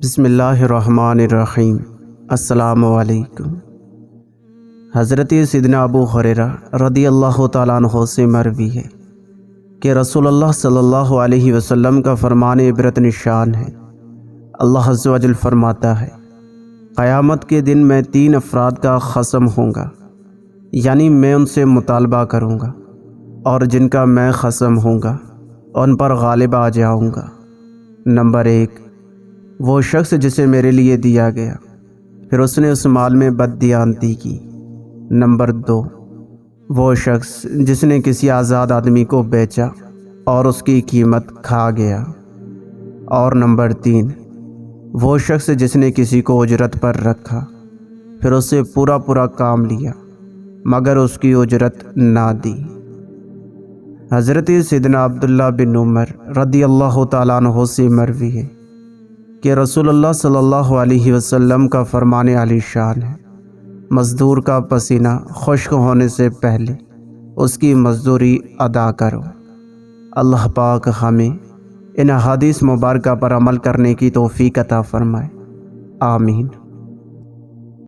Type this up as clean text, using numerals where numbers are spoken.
بسم اللہ الرحمن الرحیم۔ السلام علیکم۔ حضرت سیدنا ابو ہریرہ رضی اللہ تعالیٰ عنہ سے مروی ہے کہ رسول اللہ صلی اللہ علیہ وسلم کا فرمان عبرت نشان ہے۔ اللہ عز و جل فرماتا ہے، قیامت کے دن میں 3 افراد کا خصم ہوں گا، یعنی میں ان سے مطالبہ کروں گا اور جن کا میں خصم ہوں گا ان پر غالب آ جاؤں گا۔ نمبر 1، وہ شخص جسے میرے لیے دیا گیا پھر اس نے اس مال میں بددیانتی کی۔ نمبر 2، وہ شخص جس نے کسی آزاد آدمی کو بیچا اور اس کی قیمت کھا گیا۔ اور نمبر 3، وہ شخص جس نے کسی کو اجرت پر رکھا پھر اس سے پورا کام لیا مگر اس کی اجرت نہ دی۔ حضرت سیدنا عبداللہ بن عمر رضی اللہ تعالیٰ عنہ سے مروی ہے کہ رسول اللہ صلی اللہ علیہ وسلم کا فرمان عالی شان ہے، مزدور کا پسینہ خشک ہونے سے پہلے اس کی مزدوری ادا کرو۔ اللہ پاک ہمیں ان احادیث مبارکہ پر عمل کرنے کی توفیق عطا فرمائے، آمین۔